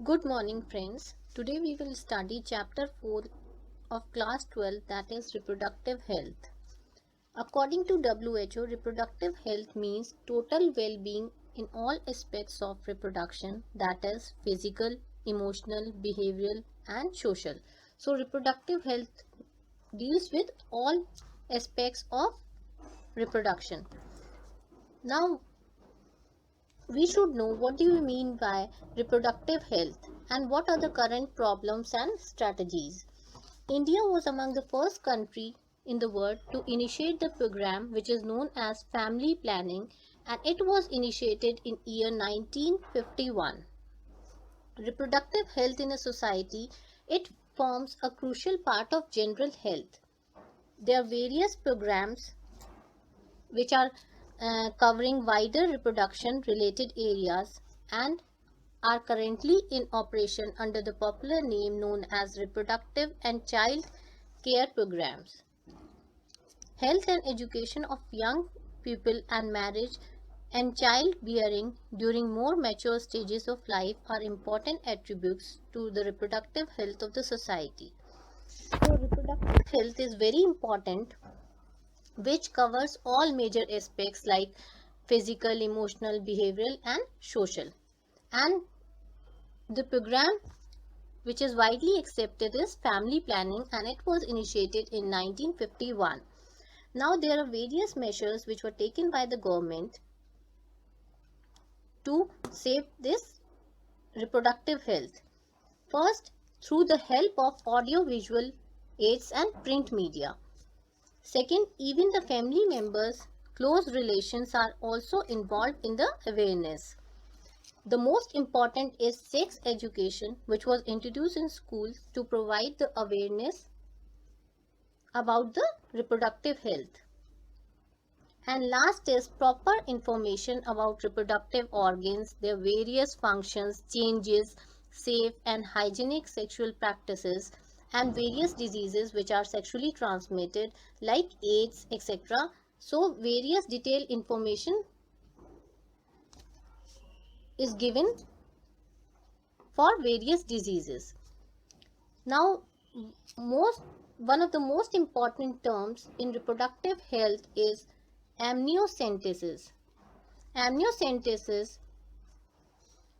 Good morning, friends. Today we will study chapter 4 of class 12, that is reproductive health. According to WHO, reproductive health means total well-being in all aspects of reproduction, that is physical, emotional, behavioral and social. So reproductive health deals with all aspects of reproduction. Now we should know what do you mean by reproductive health and what are the current problems and strategies. India was among the first country in the world to initiate the program which is known as family planning, and it was initiated in year 1951. Reproductive health in a society, it forms a crucial part of general health. There are various programs which are covering wider reproduction related areas and are currently in operation under the popular name known as reproductive and child care programs. Health and education of young people and marriage and childbearing during more mature stages of life are important attributes to the reproductive health of the society. So reproductive health is very important, which covers all major aspects like physical, emotional, behavioral and social. And the program which is widely accepted is family planning, and it was initiated in 1951. Now there are various measures which were taken by the government to save this reproductive health. First, through the help of audio visual aids and print media. Second, even the family members, close relations are also involved in the awareness. The most important is sex education, which was introduced in schools to provide the awareness about the reproductive health. And last is proper information about reproductive organs, their various functions, changes, safe and hygienic sexual practices, and various diseases which are sexually transmitted like AIDS, etc. So various detailed information is given for various diseases. Now, one of the most important terms in reproductive health is amniocentesis. Amniocentesis,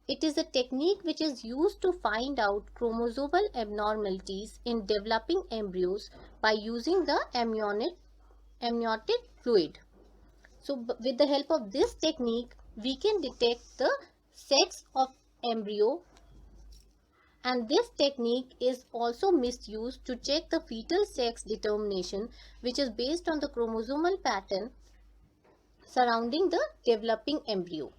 it is a technique which is used to find out chromosomal abnormalities in developing embryos by using the amniotic fluid. So with the help of this technique, we can detect the sex of embryo, and this technique is also misused to check the fetal sex determination, which is based on the chromosomal pattern surrounding the developing embryo.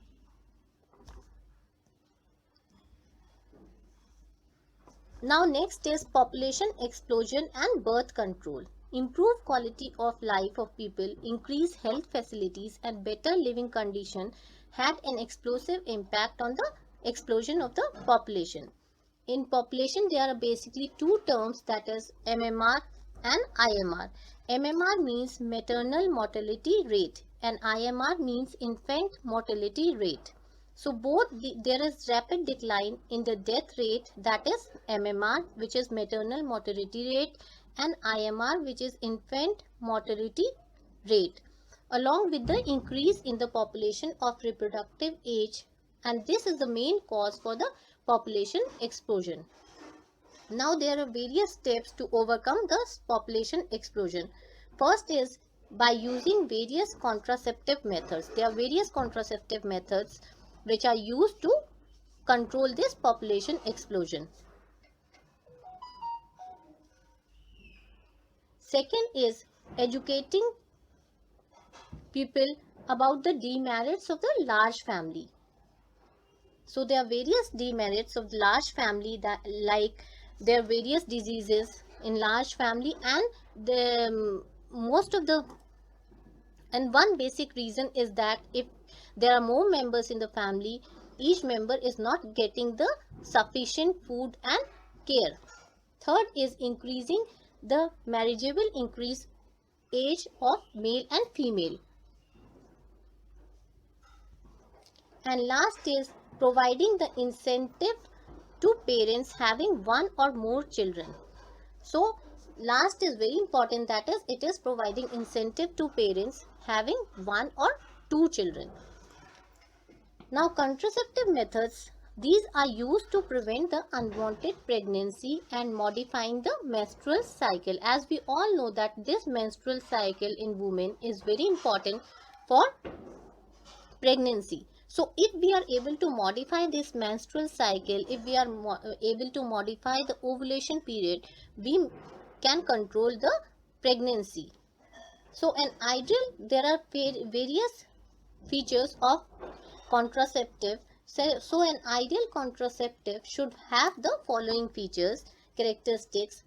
Now next is population explosion and birth control. Improve quality of life of people, increase health facilities and better living condition had an explosive impact on the explosion of the population. In population, there are basically two terms, that is MMR and IMR. MMR means maternal mortality rate and IMR means infant mortality rate. So there is rapid decline in the death rate, that is MMR, which is maternal mortality rate, and IMR, which is infant mortality rate, along with the increase in the population of reproductive age, and this is the main cause for the population explosion. Now there are various steps to overcome this population explosion. First is by using various contraceptive methods. There are various contraceptive methods which are used to control this population explosion. Second is educating people about the demerits of the large family. So there are various demerits of large family, that like there are various diseases in large family, and the most of the and one basic reason is that if there are more members in the family, each member is not getting the sufficient food and care. Third is increasing the marriageable increase age of male and female. And last is providing the incentive to parents having one or more children. So last is very important, that is it is providing incentive to parents having one or two children. Now contraceptive methods, these are used to prevent the unwanted pregnancy and modifying the menstrual cycle. As we all know that this menstrual cycle in women is very important for pregnancy. So if we are able to modify this menstrual cycle, if we are able to modify the ovulation period, we can control the pregnancy. So an ideal, there are various features of contraceptive. So an ideal contraceptive should have the following features, characteristics,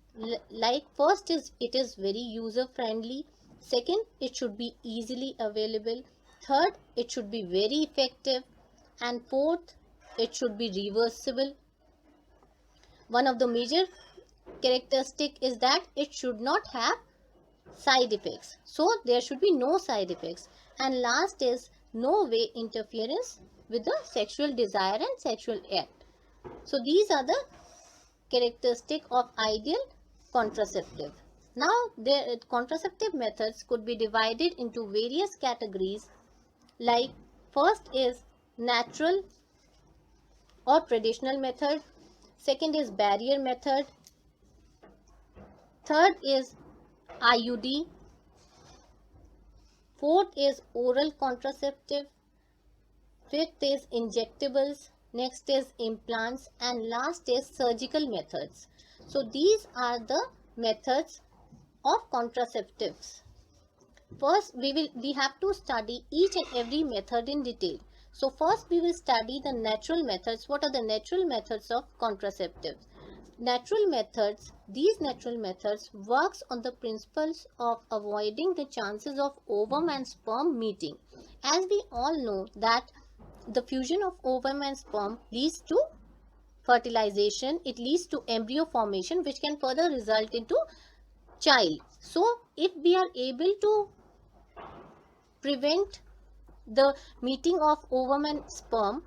like first is it is very user friendly, second it should be easily available, third it should be very effective, and fourth it should be reversible. One of the major characteristic is that it should not have side effects, so there should be no side effects, and last is no way interference with the sexual desire and sexual act. So these are the characteristic of ideal contraceptive. Now the contraceptive methods could be divided into various categories, like first is natural or traditional method, second is barrier method, third is IUD, fourth is oral contraceptive, fifth is injectables, next is implants, and last is surgical methods. So these are the methods of contraceptives. First we have to study each and every method in detail. So first we will study the natural methods. What are the natural methods of contraceptives? Natural methods, these natural methods works on the principles of avoiding the chances of ovum and sperm meeting. As we all know that the fusion of ovum and sperm leads to fertilization, it leads to embryo formation, which can further result into child. So if we are able to prevent the meeting of ovum and sperm,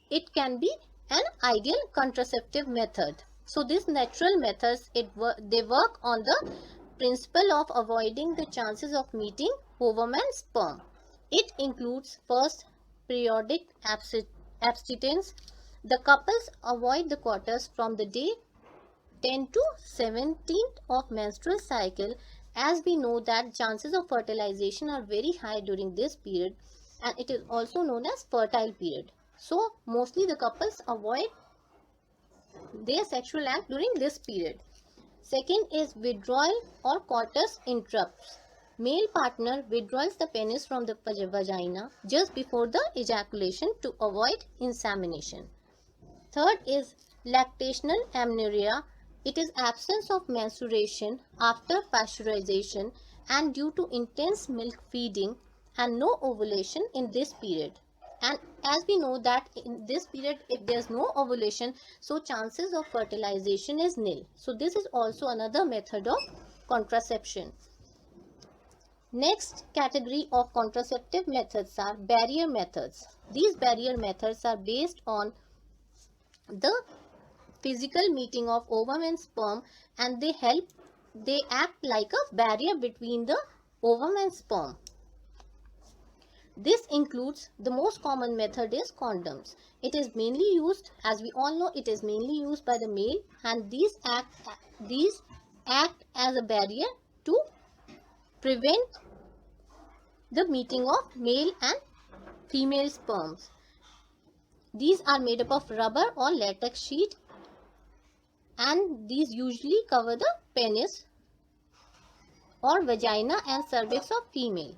it can be an ideal contraceptive method. So these natural methods, they work on the principle of avoiding the chances of meeting ovum and sperm. It includes first periodic abstinence. The couples avoid the quarters from the day 10 to 17th of menstrual cycle, as we know that chances of fertilization are very high during this period, and it is also known as fertile period. So mostly the couples avoid their sexual act during this period. Second is withdrawal or coitus interrupts. Male partner withdraws the penis from the vagina just before the ejaculation to avoid insemination. Third is lactational amenorrhea. It is absence of menstruation after pasteurization and due to intense milk feeding, and no ovulation in this period. And as we know that in this period, if there is no ovulation, so chances of fertilization is nil. So this is also another method of contraception. Next category of contraceptive methods are barrier methods. These barrier methods are based on the physical meeting of ovum and sperm, and they act like a barrier between the ovum and sperm. This includes, the most common method is condoms. It is mainly used, as we all know, it is mainly used by the male, and these act as a barrier to prevent the meeting of male and female sperms. These are made up of rubber or latex sheet, and these usually cover the penis or vagina and cervix of female.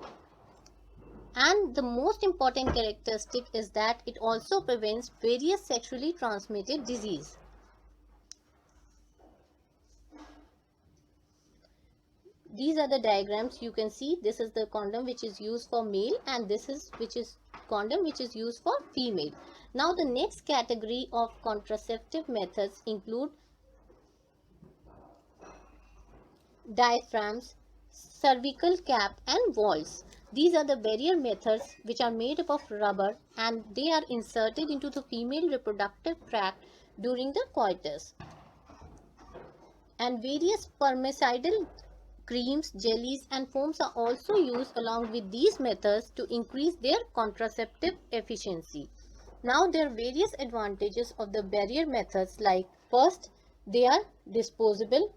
And the most important characteristic is that it also prevents various sexually transmitted disease. These are the diagrams you can see. This is the condom which is used for male, and this is condom which is used for female. Now the next category of contraceptive methods include diaphragms, cervical cap, and valves. These are the barrier methods which are made up of rubber and they are inserted into the female reproductive tract during the coitus. And various spermicidal creams, jellies and foams are also used along with these methods to increase their contraceptive efficiency. Now there are various advantages of the barrier methods, like first, they are disposable.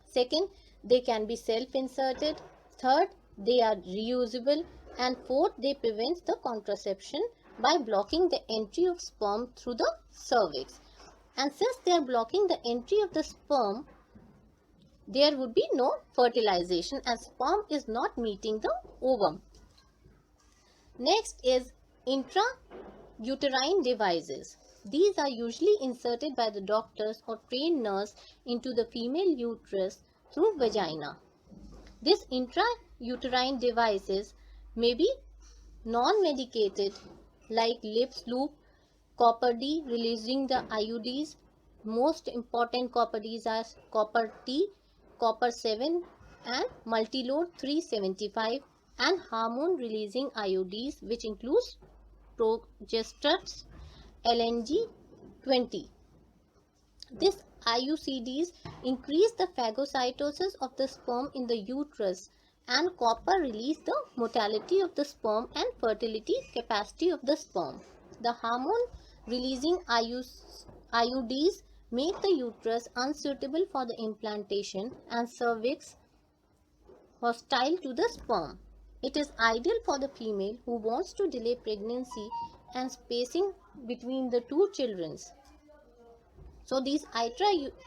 Second, they can be self-inserted. Third, they are reusable. And fourth, they prevent the contraception by blocking the entry of sperm through the cervix. And since they are blocking the entry of the sperm, there would be no fertilization as sperm is not meeting the ovum. Next is intrauterine devices. These are usually inserted by the doctors or trained nurse into the female uterus through vagina. These intrauterine devices may be non-medicated like lips loop, copper D releasing the IUDs. Most important copper Ds are copper T, copper 7 and multiload 375 and hormone releasing IUDs which includes progesters LNG 20. This IUCDs increase the phagocytosis of the sperm in the uterus, and copper release the motility of the sperm and fertility capacity of the sperm. The hormone releasing IUDs make the uterus unsuitable for the implantation and cervix hostile to the sperm. It is ideal for the female who wants to delay pregnancy and spacing between the two children. So these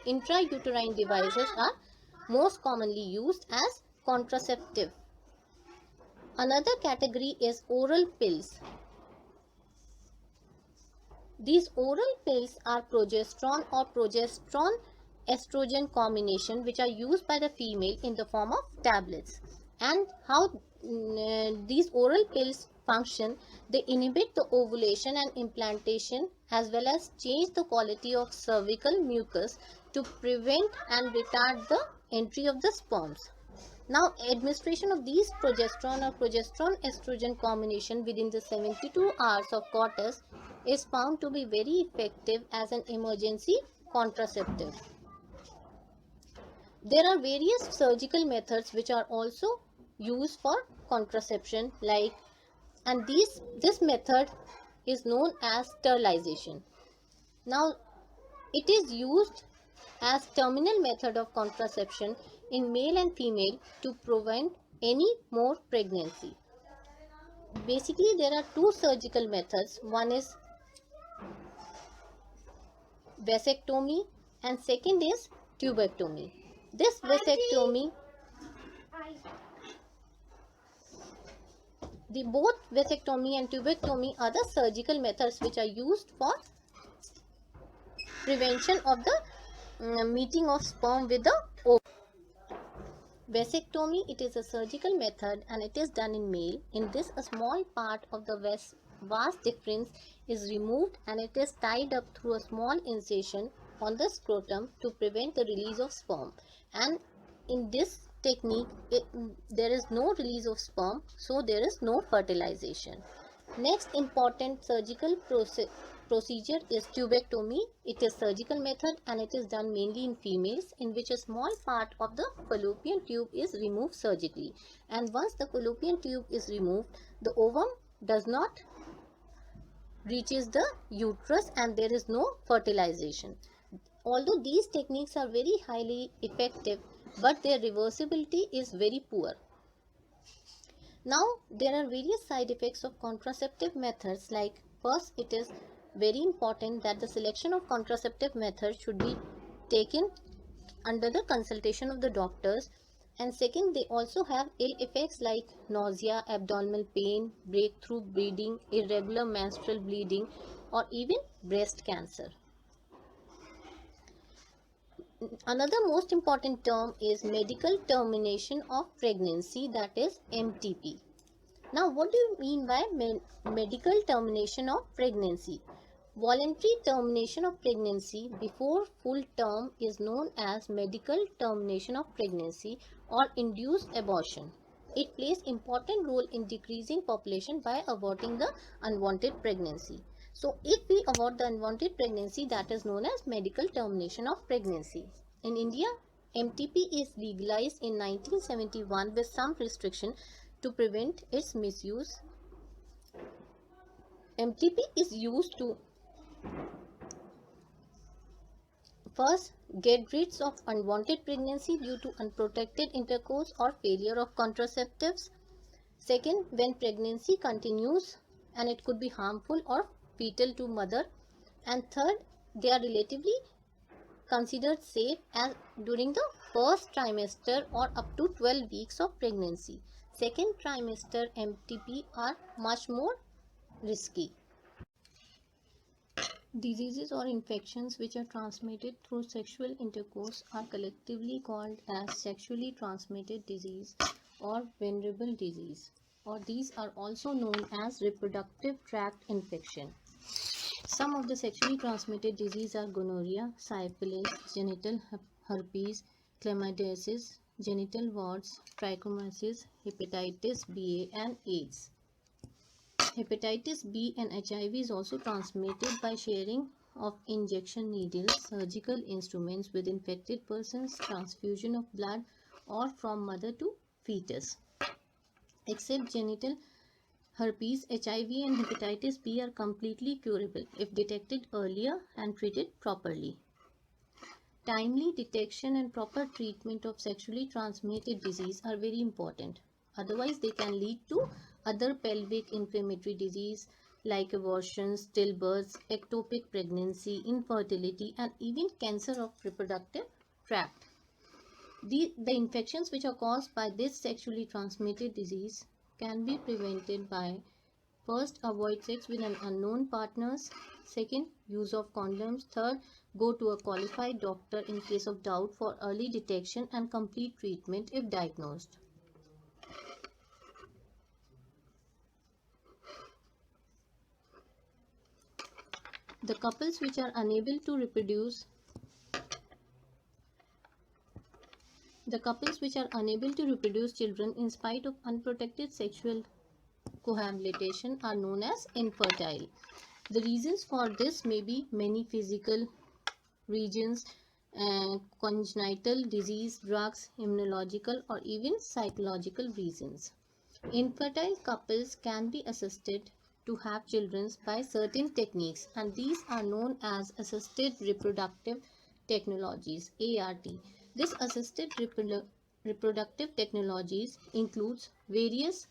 intrauterine devices are most commonly used as contraceptive. Another category is oral pills. These oral pills are progesterone or progesterone estrogen combination which are used by the female in the form of tablets. And how these oral pills function: they inhibit the ovulation and implantation as well as change the quality of cervical mucus to prevent and retard the entry of the sperms. Now, administration of these progesterone or progesterone estrogen combination within the 72 hours of coitus is found to be very effective as an emergency contraceptive. There are various surgical methods which are also used for contraception, and this method is known as sterilization. Now, it is used as terminal method of contraception in male and female to prevent any more pregnancy. Basically, there are two surgical methods. One is vasectomy and second is tubectomy. This vasectomy, both vasectomy and tubectomy are the surgical methods which are used for prevention of the meeting of sperm with the ovum. Vasectomy, it is a surgical method and it is done in male. In this, a small part of the vas deferens is removed and it is tied up through a small incision on the scrotum to prevent the release of sperm. And in this technique, there is no release of sperm, so there is no fertilization. Next important surgical procedure is tubectomy. It is surgical method and it is done mainly in females, in which a small part of the fallopian tube is removed surgically. And once the fallopian tube is removed, the ovum does not reaches the uterus and there is no fertilization. Although these techniques are very highly effective, but their reversibility is very poor. Now, there are various side effects of contraceptive methods. Like, first, it is very important that the selection of contraceptive methods should be taken under the consultation of the doctors. And second, they also have ill effects like nausea, abdominal pain, breakthrough bleeding, irregular menstrual bleeding, or even breast cancer. Another most important term is medical termination of pregnancy, that is MTP. Now, what do you mean by medical termination of pregnancy? Voluntary termination of pregnancy before full term is known as medical termination of pregnancy or induced abortion. It plays important role in decreasing population by aborting the unwanted pregnancy. So if we abort the unwanted pregnancy, that is known as medical termination of pregnancy. In India, MTP is legalized in 1971 with some restriction to prevent its misuse. MTP is used to first get rid of unwanted pregnancy due to unprotected intercourse or failure of contraceptives. Second, when pregnancy continues and it could be harmful or fatal to mother. And third, they are relatively considered safe as during the first trimester or up to 12 weeks of pregnancy. Second trimester MTP are much more risky. Diseases or infections which are transmitted through sexual intercourse are collectively called as sexually transmitted disease or venereal disease, or these are also known as reproductive tract infection. Some of the sexually transmitted diseases are gonorrhea, syphilis, genital herpes, chlamydiasis, genital warts, trichomoniasis, hepatitis B, and AIDS. Hepatitis B and HIV is also transmitted by sharing of injection needles, surgical instruments with infected persons, transfusion of blood, or from mother to fetus. Except genital herpes, HIV and hepatitis B are completely curable if detected earlier and treated properly. Timely detection and proper treatment of sexually transmitted disease are very important. Otherwise, they can lead to other pelvic inflammatory disease like abortions, stillbirths, ectopic pregnancy, infertility, and even cancer of reproductive tract. The infections which are caused by this sexually transmitted disease can be prevented by first, avoid sex with an unknown partners. Second, use of condoms. Third, go to a qualified doctor in case of doubt for early detection and complete treatment if diagnosed. The couples which are unable to reproduce children in spite of unprotected sexual cohabitation are known as infertile. The reasons for this may be many physical regions, congenital disease, drugs, immunological, or even psychological reasons. Infertile couples can be assisted to have children by certain techniques, and these are known as assisted reproductive technologies (ART). This assisted reproductive technologies includes various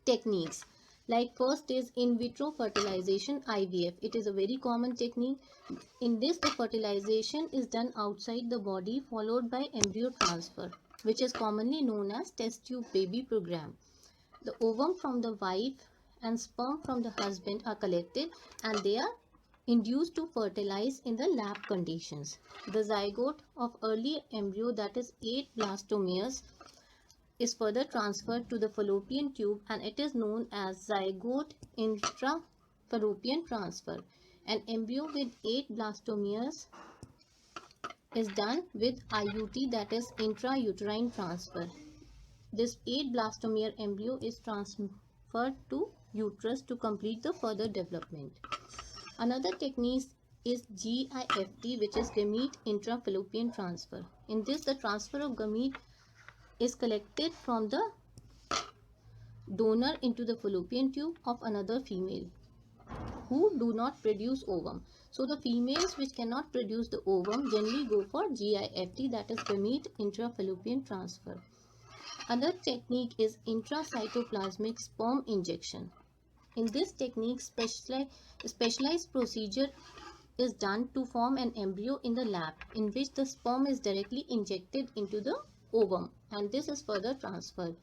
techniques. Like first is in vitro fertilization IVF. It is a very common technique. In this, the fertilization is done outside the body followed by embryo transfer, which is commonly known as test tube baby program. The ovum from the wife and sperm from the husband are collected and they are induced to fertilize in the lab conditions. The zygote of early embryo, that is 8 blastomeres, is further transferred to the fallopian tube and it is known as zygote intrafallopian transfer. An embryo with 8 blastomeres is done with IUT, that is intrauterine transfer. This 8 blastomere embryo is transferred to uterus to complete the further development. Another technique is GIFT, which is gamete intrafallopian transfer. In this, the transfer of gamete is collected from the donor into the fallopian tube of another female who do not produce ovum. So the females which cannot produce the ovum generally go for GIFT, that is gamete intrafallopian transfer. Another technique is intracytoplasmic sperm injection. In this technique, specialized procedure is done to form an embryo in the lab in which the sperm is directly injected into the ovum and this is further transferred.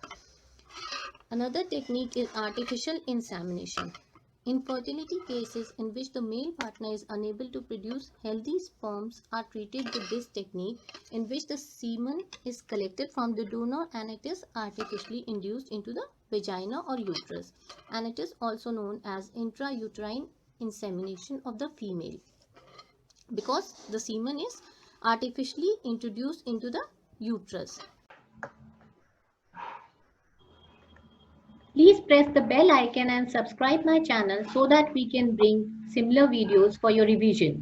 Another technique is artificial insemination. Infertility cases in which the male partner is unable to produce healthy sperms are treated with this technique, in which the semen is collected from the donor and it is artificially induced into the vagina or uterus, and it is also known as intrauterine insemination of the female, because the semen is artificially introduced into the uterus. press the bell icon and subscribe my channel so that we can bring similar videos for your revision.